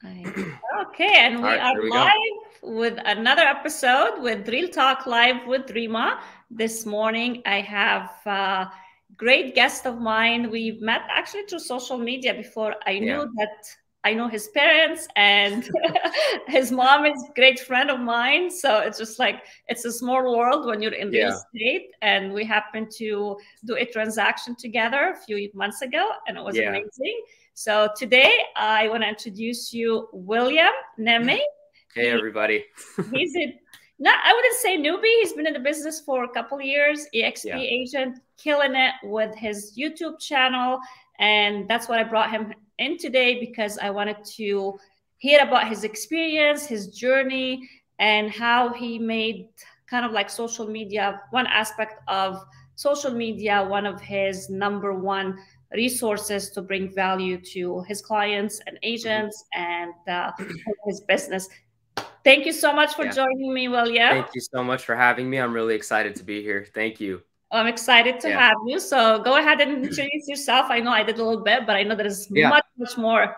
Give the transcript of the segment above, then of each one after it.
I, okay, and All we right, are here we go. live with another episode with Real Talk Live with Rima. This morning, I have a great guest of mine. We've met actually through social media before. I Yeah. knew that I know his parents, and his mom is a great friend of mine. So it's just like it's a small world when you're in real Yeah. estate. And we happened to do a transaction together a few months ago, and it was Yeah. amazing. So today I want to introduce you William Neme. Hey, He everybody. he's a not I wouldn't say newbie. He's been in the business for a couple of years, Yeah. EXP agent, killing it with his YouTube channel. And that's what I brought him in today because I wanted to hear about his experience, his journey, and how he made kind of like social media, one aspect of social media, one of his number one resources to bring value to his clients and Mhm. agents and his business. Thank you so much for Yeah. joining me, William. Thank you so much for having me. I'm really excited to be here. Thank you. I'm excited to Yeah. have you. So go ahead and introduce yourself. I know I did a little bit, but I know there is Yeah. much, much more.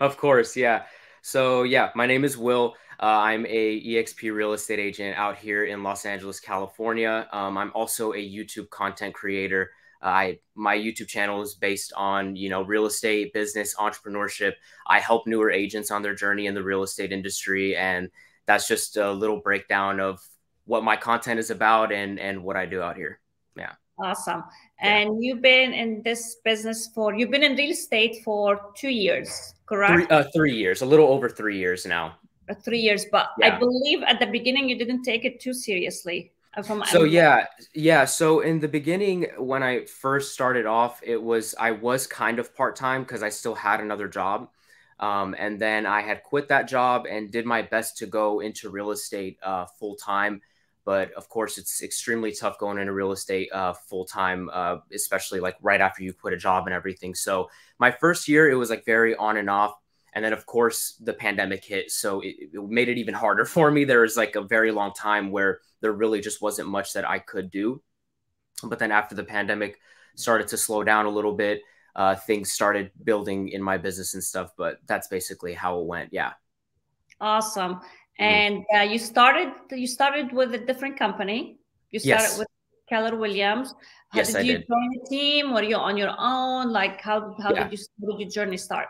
Of course. Yeah. So, yeah, my name is Will. I'm a EXP real estate agent out here in Los Angeles, California. I'm also a YouTube content creator. My YouTube channel is based on, real estate, business, entrepreneurship. I help newer agents on their journey in the real estate industry, and that's just a little breakdown of what my content is about and what I do out here. Yeah. Awesome. Yeah. And you've been in real estate for 2 years, Three correct? 3 years, a little over 3 years now. 3 years, but I Yeah. believe at the beginning you didn't take it too seriously. So yeah. So in the beginning, when I first started off, I was kind of part time because I still had another job, and then I had quit that job and did my best to go into real estate full time. But of course, it's extremely tough going into real estate full time, especially like right after you quit a job and everything. So my first year, it was like very on and off. And then, of course, the pandemic hit. So it made it even harder for me. There was like a very long time where there really just wasn't much that I could do. But then after the pandemic started to slow down a little bit, things started building in my business and stuff. But that's basically how it went. Yeah. Awesome. Mhm. And you started with a different company. You started Yes. with Keller Williams. How Yes, did I you did. join the team? Were you on your own? Like Yeah. how did your journey start?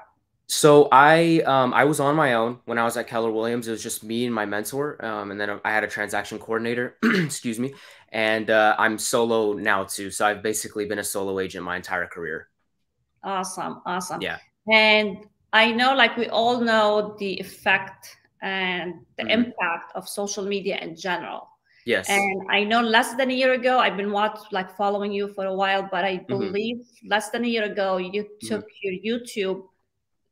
So I was on my own when I was at Keller Williams. It was just me and my mentor, and then I had a transaction coordinator. Excuse me, and I'm solo now too. So I've basically been a solo agent my entire career. Awesome, awesome. Yeah. And I know, like we all know, the effect and the Mhm. impact of social media in general. Yes. And I know less than a year ago, I've been following you for a while, but I Hmm. believe less than a year ago, you Hmm. took your YouTube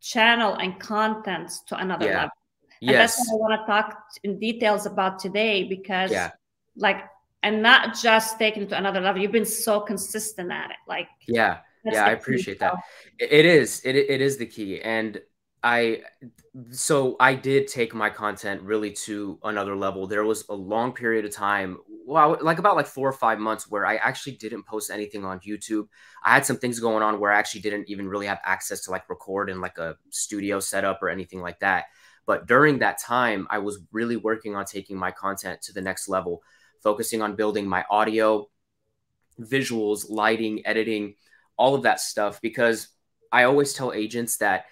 channel and contents to another Yeah. level. And that's what Yes. I want to talk in details about today because, Yeah. like, and not just taking it to another level. You've been so consistent at it. Like, Yeah. that's Yeah. the I key. appreciate that. So, It is. It is the key. And I, so I did take my content really to another level. There was a long period of time, well, like about like 4 or 5 months where I actually didn't post anything on YouTube. I had some things going on where I actually didn't even really have access to like record in like a studio setup or anything like that. But during that time, I was really working on taking my content to the next level, focusing on building my audio, visuals, lighting, editing, all of that stuff. Because I always tell agents that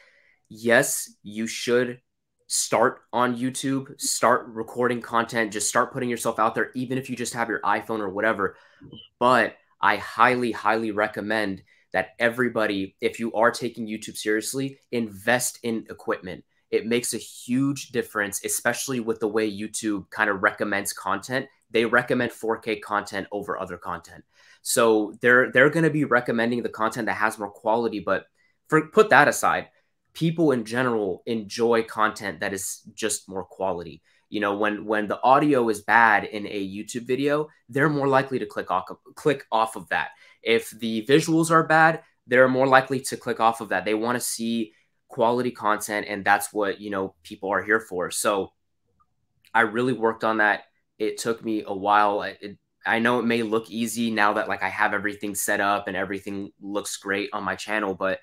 yes, you should start on YouTube, start recording content, just start putting yourself out there, even if you just have your iPhone or whatever. But I highly, highly recommend that everybody, if you are taking YouTube seriously, invest in equipment. It makes a huge difference, especially with the way YouTube kind of recommends content. They recommend 4K content over other content. So they're going to be recommending the content that has more quality, but put that aside, people in general enjoy content that is just more quality. When the audio is bad in a YouTube video, they're more likely to click off of that. If the visuals are bad, they're more likely to click off of that. They want to see quality content, and that's what people are here for. So I really worked on that. It took me a while. I know it may look easy now that like I have everything set up and everything looks great on my channel, but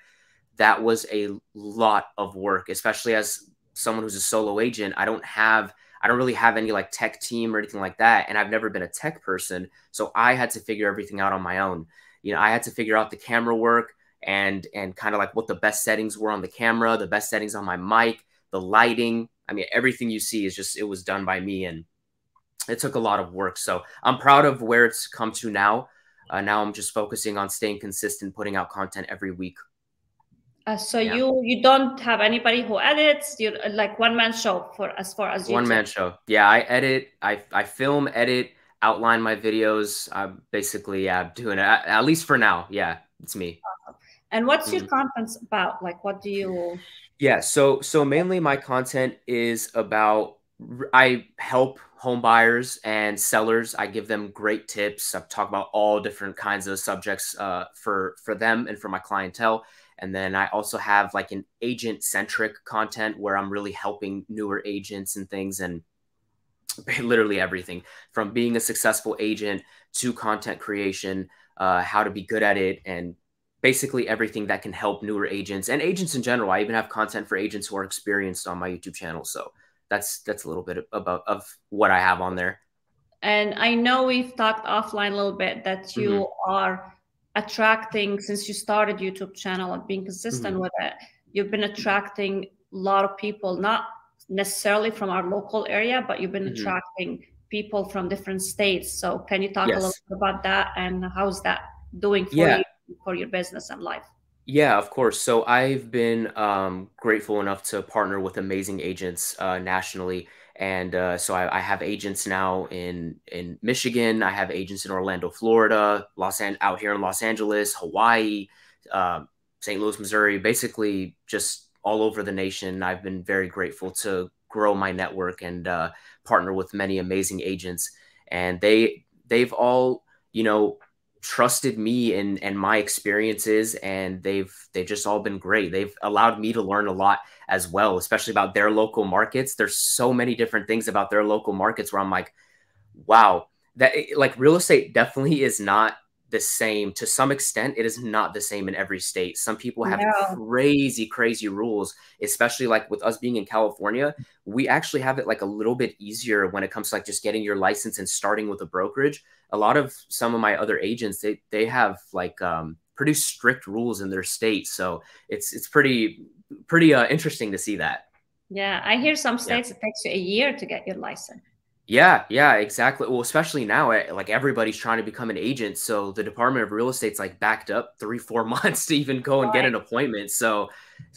that was a lot of work, especially as someone who's a solo agent. I don't really have any like tech team or anything like that. And I've never been a tech person. So I had to figure everything out on my own. You know, I had to figure out the camera work and kind of like what the best settings were on the camera, the best settings on my mic, the lighting. I mean, everything you see is just, it was done by me, and it took a lot of work. So I'm proud of where it's come to now. Now I'm just focusing on staying consistent, putting out content every week. So Yeah. you don't have anybody who edits, you like one man show for as far as One YouTube. man show. Yeah, I edit, I film, edit, outline my videos. I'm basically, yeah, doing it at least for now. Yeah, it's me. And what's your Mhm. contents about? Like, what do you? Yeah, so mainly my content is about I help home buyers and sellers. I give them great tips. I talk about all different kinds of subjects for them and for my clientele. And then I also have like an agent centric content where I'm really helping newer agents and things, and literally everything from being a successful agent to content creation, how to be good at it, and basically everything that can help newer agents and agents in general. I even have content for agents who are experienced on my YouTube channel. So that's a little bit about of what I have on there. And I know we've talked offline a little bit that Hmm. you are attracting, since you started YouTube channel and being Hmm. consistent with it, you've been attracting a lot of people, not necessarily from our local area, but you've been Hmm. attracting people from different states. So can you talk a little Yes. bit about that and how's that doing for Yeah. you, for your business and life? Yeah, of course. So I've been grateful enough to partner with amazing agents nationally, and so I have agents now in Michigan. I have agents in Orlando, Florida, out here in Los Angeles, Hawaii, uh, St. Louis, Missouri. Basically, just all over the nation. I've been very grateful to grow my network and partner with many amazing agents, and they've all, you know, trusted me and my experiences, and they've just all been great. They've allowed me to learn a lot as well, especially about their local markets. There's so many different things about their local markets where I'm like, wow, that like real estate definitely is not the same. To some extent, it is not the same in every state. Some people have No. crazy rules, especially like with us being in California. We actually have it like a little bit easier when it comes to like just getting your license and starting with a brokerage. A lot of some of my other agents, they have like pretty strict rules in their state. So it's pretty interesting to see that. Yeah, I hear some Yeah. states it takes you a year to get your license. Yeah, exactly. Well, especially now, like everybody's trying to become an agent, so the Department of Real Estate's like backed up 3, 4 months to even go and get Right. an appointment. So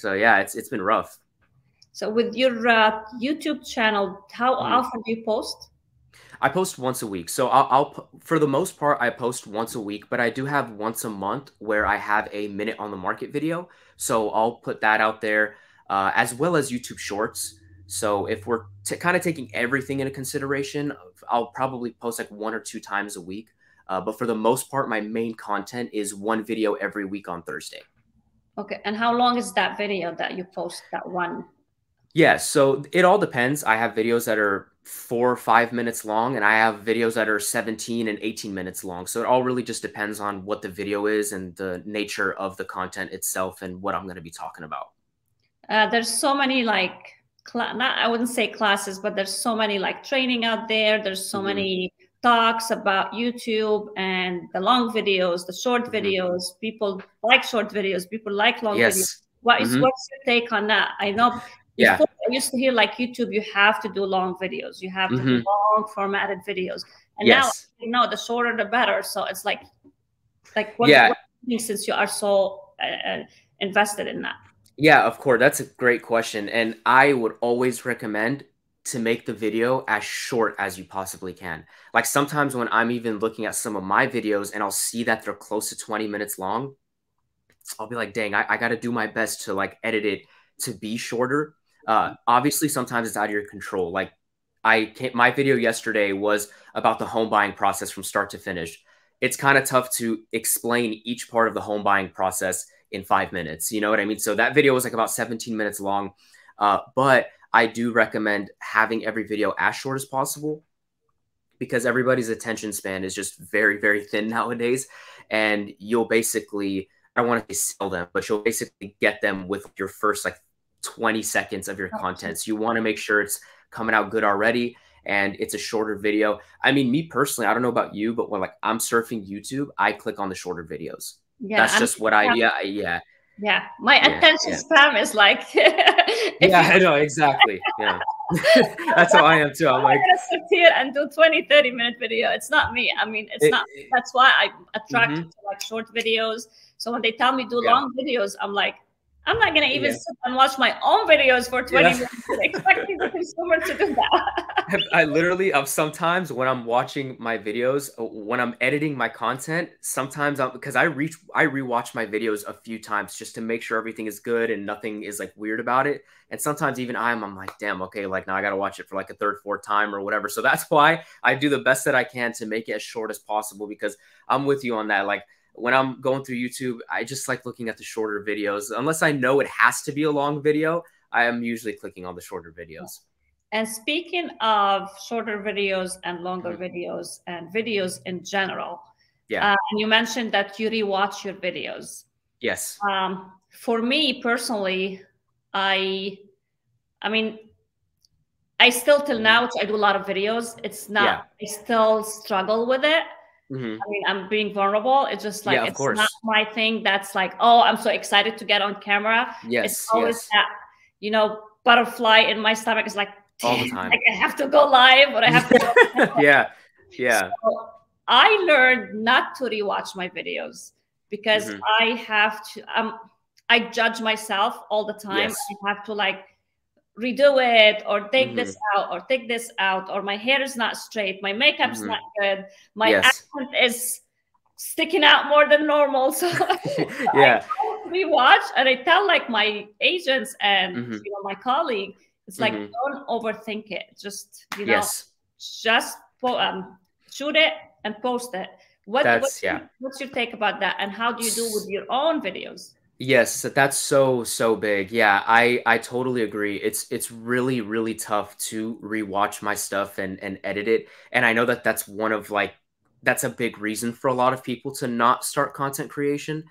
yeah, it's been rough. So with your YouTube channel, how Mhm. often do you post? I post once a week, so for the most part I post once a week, but I do have once a month where I have a minute on the market video. So I'll put that out there, as well as YouTube Shorts. So if we're kind of taking everything into consideration, I'll probably post like 1 or 2 times a week. But for the most part, my main content is one video every week on Thursday. Okay, and how long is that video that you post, that one? Yeah, so it all depends. I have videos that are 4 or 5 minutes long, and I have videos that are 17 and 18 minutes long. So it all really just depends on what the video is and the nature of the content itself and what I'm going to be talking about. There's so many like not, I wouldn't say classes, but there's so many like training out there. There's so Hmm. many talks about YouTube and the long videos, the short Hmm. videos. People like short videos. People like long videos. Yes. Hmm. What's your take on that? I know Yeah. before I used to hear like YouTube, you have to do long videos. You have to do Hmm. long formatted videos. And now Yes. you know the shorter the better. So it's like Yeah. what since you are so invested in that. Yeah, of course. That's a great question. And I would always recommend to make the video as short as you possibly can. Like sometimes when I'm even looking at some of my videos and I'll see that they're close to 20 minutes long, I'll be like, dang, I got to do my best to like edit it to be shorter. Obviously, sometimes it's out of your control. Like my video yesterday was about the home buying process from start to finish. It's kind of tough to explain each part of the home buying process in 5 minutes. You know what I mean? So that video was like about 17 minutes long. But I do recommend having every video as short as possible because everybody's attention span is just very thin nowadays. And you'll basically I don't want to sell them, but you'll basically get them with your first like 20 seconds of your content. So you want to make sure it's coming out good already and it's a shorter video. I mean, me personally, I don't know about you, but when like I'm surfing YouTube, I click on the shorter videos. Yeah, That's just what yeah. My attention yeah. span is like, if Yeah, you I know, exactly. Yeah. That's how I am too. I'm I'm not like, gonna sit here and do 20, 30-minute video. It's not me. I mean, it's not, that's why I'm attracted to like short videos. So when they tell me do yeah, long videos, I'm like, I'm not gonna even yeah, sit and watch my own videos for 20 yeah. minutes expecting the consumer to do that. I literally, sometimes when I'm watching my videos, when I'm editing my content, sometimes because I rewatch my videos a few times just to make sure everything is good and nothing is like weird about it. And sometimes even I'm like, damn, okay, like now I got to watch it for like a third, fourth time or whatever. So that's why I do the best that I can to make it as short as possible, because I'm with you on that. Like when I'm going through YouTube, I just like looking at the shorter videos. Unless I know it has to be a long video, I am usually clicking on the shorter videos. And speaking of shorter videos and longer videos and videos in general, yeah, you mentioned that you rewatch your videos. yes. For me personally, I mean, I still till now, which I do a lot of videos. It's not, I still struggle with it. I mean, I'm being vulnerable. It's just like, it's not my thing. That's like, oh, I'm so excited to get on camera. It's always that, you know, butterfly in my stomach is like, all the time. Like I have to go live, or I have to yeah. So I learned not to rewatch my videos because I have to, I judge myself all the time. I have to like redo it or take this out or take this out, or my hair is not straight, my makeup's not good, my accent is sticking out more than normal. So I don't rewatch, and I tell like my agents and you know, my colleague, it's like, don't overthink it. Just, you know, just shoot it and post it. What's your take about that? And how do you do with your own videos? Yes, that's so big. Yeah, I totally agree. It's really, really tough to rewatch my stuff and edit it. And I know that that's one of like, that's a big reason for a lot of people to not start content creation.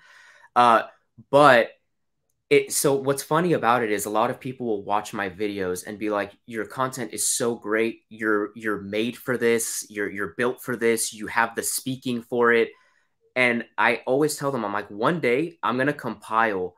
But so what's funny about it is a lot of people will watch my videos and be like, your content is so great. You're made for this. You're built for this. You have the speaking for it. And I always tell them, I'm like, one day I'm going to compile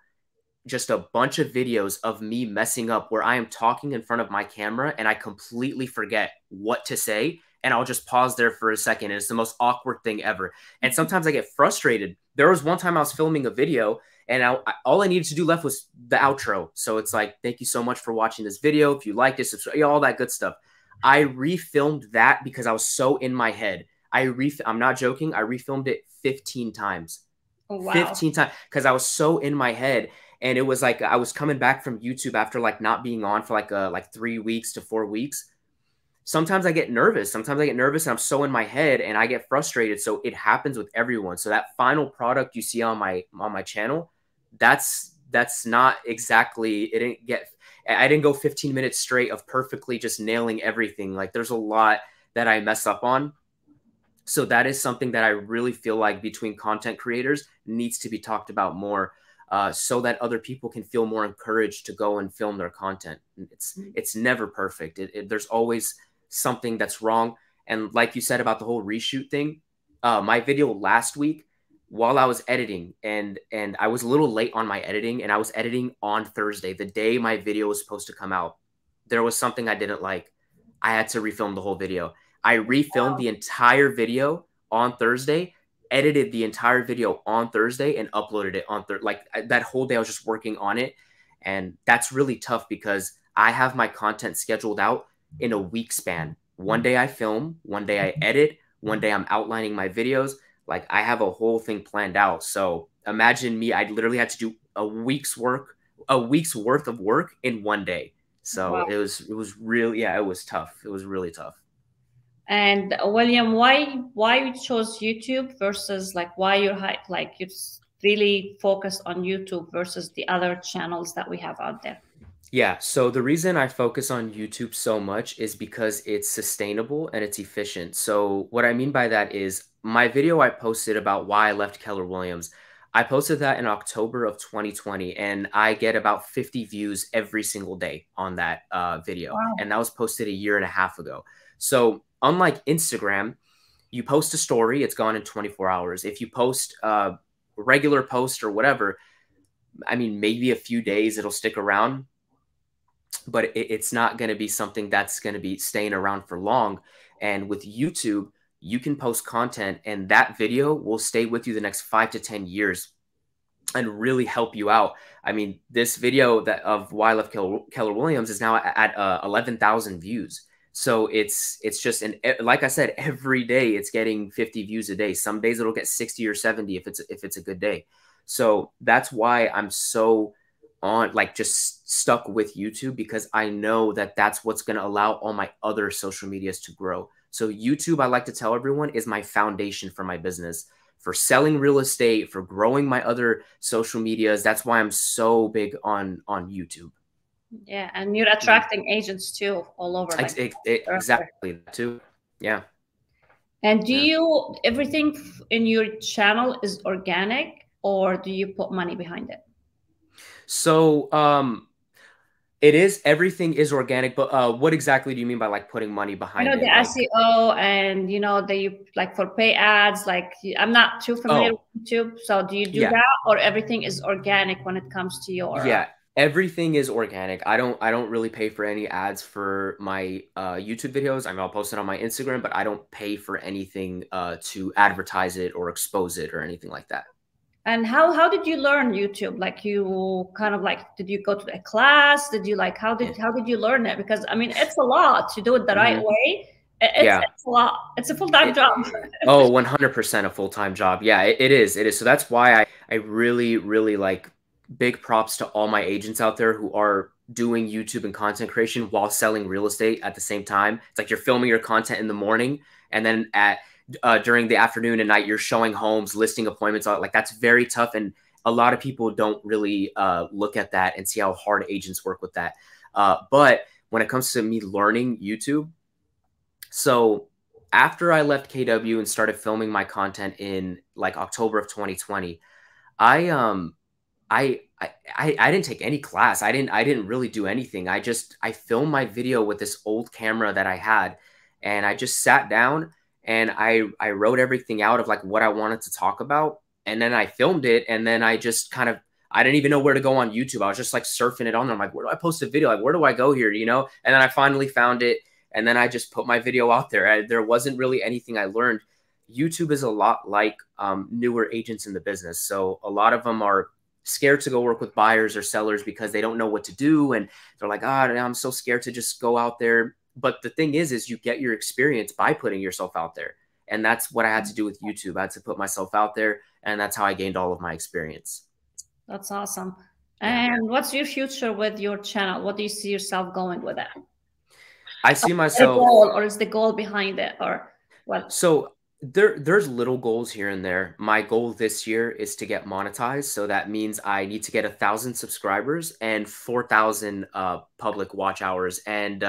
just a bunch of videos of me messing up where I am talking in front of my camera and I completely forget what to say. And I'll just pause there for a second. And it's the most awkward thing ever. And sometimes I get frustrated. There was one time I was filming a video and all I needed to do left was the outro. So it's like, thank you so much for watching this video. If you liked it, subscribe, all that good stuff. I refilmed that because I was so in my head. I'm not joking. I refilmed it 15 times. Oh, wow. 15 times because I was so in my head. And it was like I was coming back from YouTube after like not being on for like 3 weeks to 4 weeks. Sometimes I get nervous. And I'm so in my head and I get frustrated. So it happens with everyone. So that final product you see on my channel, that's not exactly, I didn't go 15 minutes straight of perfectly just nailing everything. Like there's a lot that I mess up on. So that is something that I really feel like between content creators needs to be talked about more, so that other people can feel more encouraged to go and film their content. It's never perfect. There's always something that's wrong. And like you said about the whole reshoot thing, my video last week, while I was editing, and I was a little late on my editing, and I was editing on Thursday, the day my video was supposed to come out, there was something I didn't like. I had to refilm the whole video. I refilmed the entire video on Thursday, edited the entire video on Thursday, and uploaded it on Thursday. Like that whole day I was just working on it. And that's really tough because I have my content scheduled out in a week span. One day I film, one day I edit, one day I'm outlining my videos. Like I have a whole thing planned out. So imagine me, I literally had to do a week's worth of work in one day. So it was really, it was tough. It was really tough. And William, why you chose YouTube versus like why you're really focused on YouTube versus the other channels that we have out there? Yeah, so the reason I focus on YouTube so much is because it's sustainable and it's efficient. So what I mean by that is my video I posted about why I left Keller Williams. I posted that in October of 2020, and I get about 50 views every single day on that video. Wow. And that was posted a year and a half ago. So unlike Instagram, you post a story, it's gone in 24 hours. If you post a regular post or whatever, I mean, maybe a few days it'll stick around, but it's not going to be something that's going to be staying around for long. And with YouTube, you can post content and that video will stay with you the next 5 to 10 years and really help you out. I mean, this video that of Why I Love Keller Williams is now at 11,000 views. So it's just, and like I said, every day it's getting 50 views a day. Some days it'll get 60 or 70 if it's a good day. So that's why I'm so on, like, just stuck with YouTube, because I know that that's what's going to allow all my other social medias to grow. So YouTube, I like to tell everyone, is my foundation for my business, for selling real estate, for growing my other social medias. That's why I'm so big on YouTube. Yeah, and you're attracting agents too all over. Like, exactly that too. Yeah. And do you, everything in your channel is organic, or do you put money behind it? So it is, everything is organic, but what exactly do you mean by like putting money behind I know it? the Like, SEO, and they like for pay ads. Like, I'm not too familiar with YouTube, so do you do that, or everything is organic when it comes to your? Yeah, everything is organic. I don't really pay for any ads for my YouTube videos. I mean, I'll post it on my Instagram, but I don't pay for anything to advertise it or expose it or anything like that. And how did you learn YouTube? Like, you kind of like, did you go to a class? Did you like, how did you learn it? Because I mean, it's a lot to do it the right way. It's a lot. It's a full-time job. Oh, 100% a full-time job. Yeah, it is. It is. So that's why I really, really like, big props to all my agents out there who are doing YouTube and content creation while selling real estate at the same time. It's like you're filming your content in the morning, and then during the afternoon and night, you're showing homes, listing appointments. Like, that's very tough. And a lot of people don't really look at that and see how hard agents work with that. But when it comes to me learning YouTube, so after I left KW and started filming my content in like October of 2020, I didn't take any class. I didn't really do anything. I filmed my video with this old camera that I had, and I just sat down and I wrote everything out of like what I wanted to talk about, and then I filmed it, and then I just kind of, I didn't even know where to go on YouTube. I was just like surfing it on there. I'm like, where do I post a video? Like, where do I go here? And then I finally found it, and then I just put my video out there. There wasn't really anything I learned. YouTube is a lot like newer agents in the business. So a lot of them are scared to go work with buyers or sellers because they don't know what to do. And they're like, I'm so scared to just go out there. But the thing is you get your experience by putting yourself out there. And that's what I had to do with YouTube. I had to put myself out there, and that's how I gained all of my experience. That's awesome. And what's your future with your channel? What do you see yourself going with it? I see myself, or is the goal behind it, or what? So there's little goals here and there. My goal this year is to get monetized. So that means I need to get 1,000 subscribers and 4,000 public watch hours. And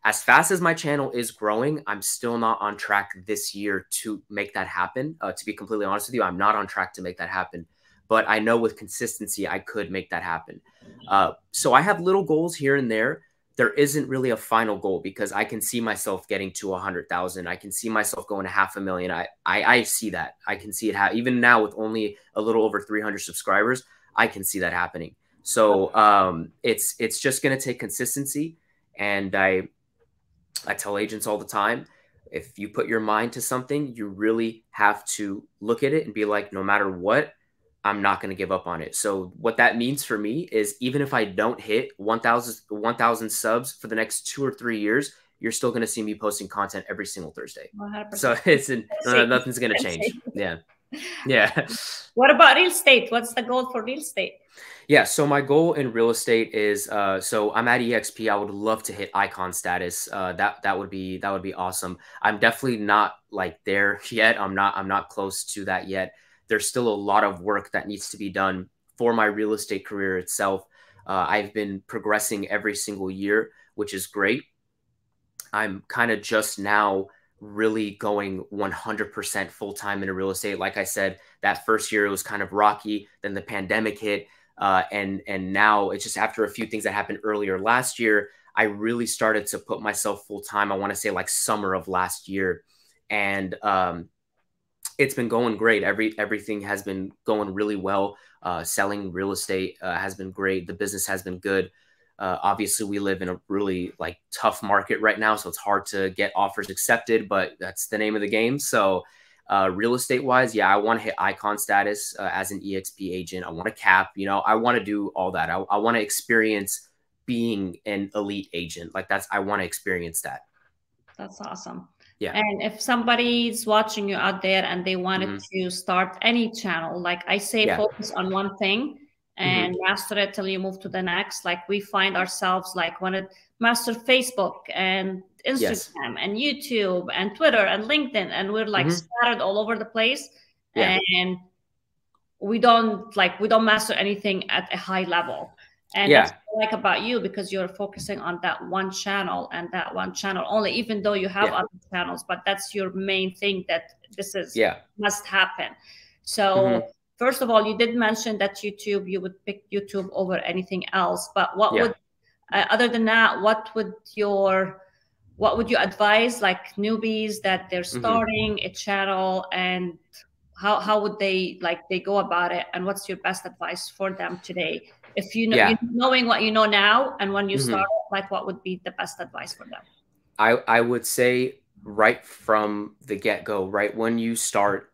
as fast as my channel is growing, I'm still not on track this year to make that happen. To be completely honest with you, I'm not on track to make that happen. But I know with consistency, I could make that happen. So I have little goals here and there. There isn't really a final goal because I can see myself getting to 100,000. I can see myself going to 500,000. I see that. I can see it even now with only a little over 300 subscribers. I can see that happening. So it's just going to take consistency. And I tell agents all the time, if you put your mind to something, you really have to look at it and be like, no matter what, I'm not going to give up on it. So what that means for me is even if I don't hit 1,000 subs for the next 2 or 3 years, you're still going to see me posting content every single Thursday. 100%. So nothing's going to change. Yeah. Yeah. What about real estate? What's the goal for real estate? Yeah. So my goal in real estate is, so I'm at EXP. I would love to hit icon status. That would be awesome. I'm definitely not like there yet. I'm not close to that yet. There's still a lot of work that needs to be done for my real estate career itself. I've been progressing every single year, which is great. I'm kind of just now really going 100% full-time into real estate. Like I said, that first year it was kind of rocky. Then the pandemic hit. And now it's just after a few things that happened earlier last year, I really started to put myself full time. I want to say like summer of last year. And it's been going great. Everything has been going really well. Selling real estate has been great. The business has been good. Obviously, we live in a really like tough market right now, so it's hard to get offers accepted, but that's the name of the game. So real estate wise, yeah, I want to hit icon status as an EXP agent. I want to cap, I want to do all that. I want to experience being an elite agent. Like I want to experience that. That's awesome. Yeah. And if somebody's watching you out there and they wanted to start any channel, like I say, focus on one thing and master it till you move to the next. Like we find ourselves like want to master Facebook and Instagram and YouTube and Twitter and LinkedIn, and we're like scattered all over the place. And we don't master anything at a high level. And that's what I like about you, because you're focusing on that one channel and that one channel only, even though you have other channels, but that's your main thing that this is must happen. So first of all, you did mention that YouTube, you would pick YouTube over anything else, but what would, other than that, what would you advise like newbies that they're starting a channel, and how would they go about it, and what's your best advice for them today? If you know, knowing what you know now, and when you start, like what would be the best advice for them? I would say right from the get-go, right when you start,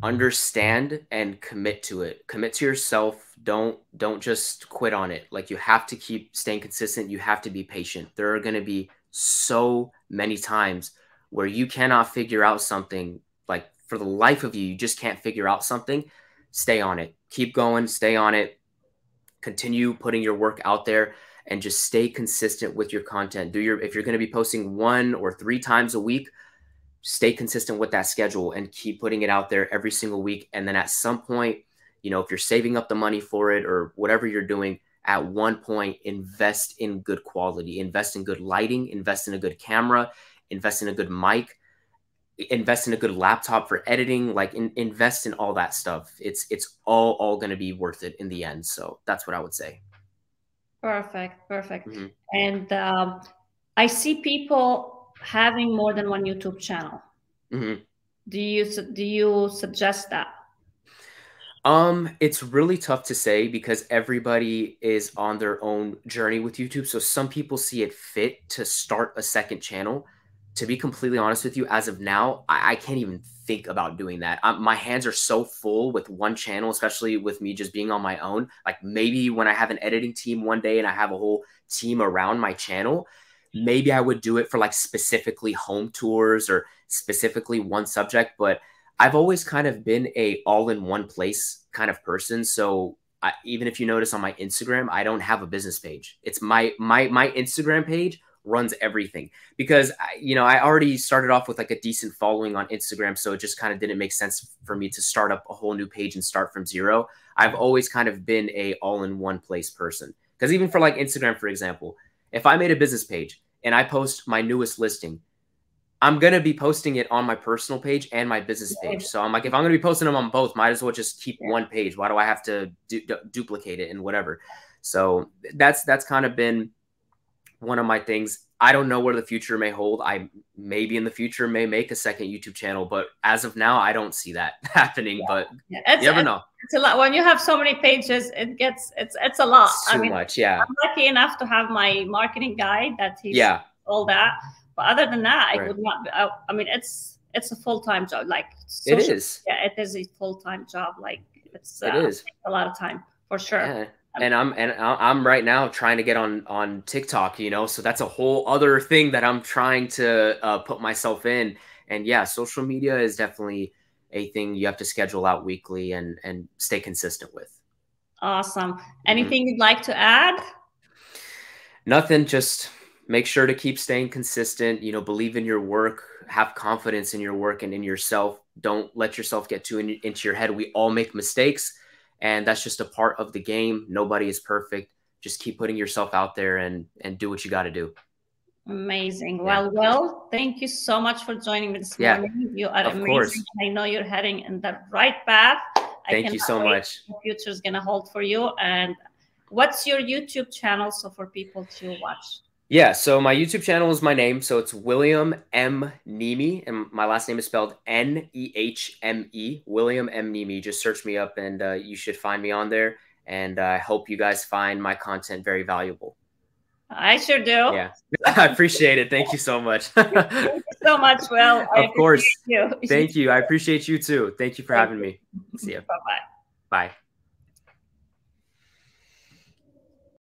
understand and commit to it. Commit to yourself. Don't just quit on it. Like you have to keep staying consistent. You have to be patient. There are going to be so many times where you cannot figure out something, like for the life of you, you just can't figure out something. Stay on it. Keep going. Stay on it. Continue putting your work out there and just stay consistent with your content. If you're going to be posting 1 or 3 times a week, stay consistent with that schedule and keep putting it out there every single week. And then at some point, if you're saving up the money for it or whatever you're doing, at one point, invest in good quality, invest in good lighting, invest in a good camera, invest in a good mic, invest in a good laptop for editing, like invest in all that stuff. It's all going to be worth it in the end. So that's what I would say. Perfect. And I see people having more than one YouTube channel. Do you suggest that? It's really tough to say because everybody is on their own journey with YouTube. So some people see it fit to start a second channel. To be completely honest with you, as of now, I can't even think about doing that. My hands are so full with one channel, especially with me just being on my own. Like maybe when I have an editing team one day and I have a whole team around my channel, maybe I would do it for like specifically home tours or specifically one subject. But I've always kind of been a all-in-one place kind of person. So even if you notice on my Instagram, I don't have a business page. It's my Instagram page runs everything because I already started off with like a decent following on Instagram, so it just kind of didn't make sense for me to start up a whole new page and start from zero. I've always kind of been a all-in-one place person, because even for like Instagram, for example, if I made a business page and I post my newest listing, I'm going to be posting it on my personal page and my business page. So I'm like, if I'm going to be posting them on both, might as well just keep one page. Why do I have to duplicate it and whatever? So that's kind of been one of my things. I don't know where the future may hold. I maybe in the future may make a second YouTube channel, but as of now, I don't see that happening. But you never know. It's a lot when you have so many pages. It's a lot. It's too much. Yeah. I'm lucky enough to have my marketing guy that he's all that. But other than that, I would not. I mean, it's a full-time job. Like it is. Yeah, it is a full-time job. Like it is a lot of time for sure. Yeah. And I'm right now trying to get on TikTok, so that's a whole other thing that I'm trying to put myself in. And yeah, social media is definitely a thing you have to schedule out weekly and stay consistent with. Awesome. Anything you'd like to add? Nothing. Just make sure to keep staying consistent, believe in your work, have confidence in your work and in yourself. Don't let yourself get too into your head. We all make mistakes. And that's just a part of the game. Nobody is perfect. Just keep putting yourself out there and do what you got to do. Amazing. Yeah. Well, thank you so much for joining me this morning. You are amazing. I know you're heading in the right path. I Thank you cannot so wait much. what the future is going to hold for you. And what's your YouTube channel so for people to watch? Yeah, so my YouTube channel is my name, so it's William M. Nehme, and my last name is spelled Nehme. William M. Nehme. Just search me up, and you should find me on there. And I hope you guys find my content very valuable. I sure do. Yeah, I appreciate it. Thank you so much. Thank you so much, Will. I Of appreciate course. you. Thank you. I appreciate you too. Thank you for Thank having you. me. See you. Bye-bye. Bye.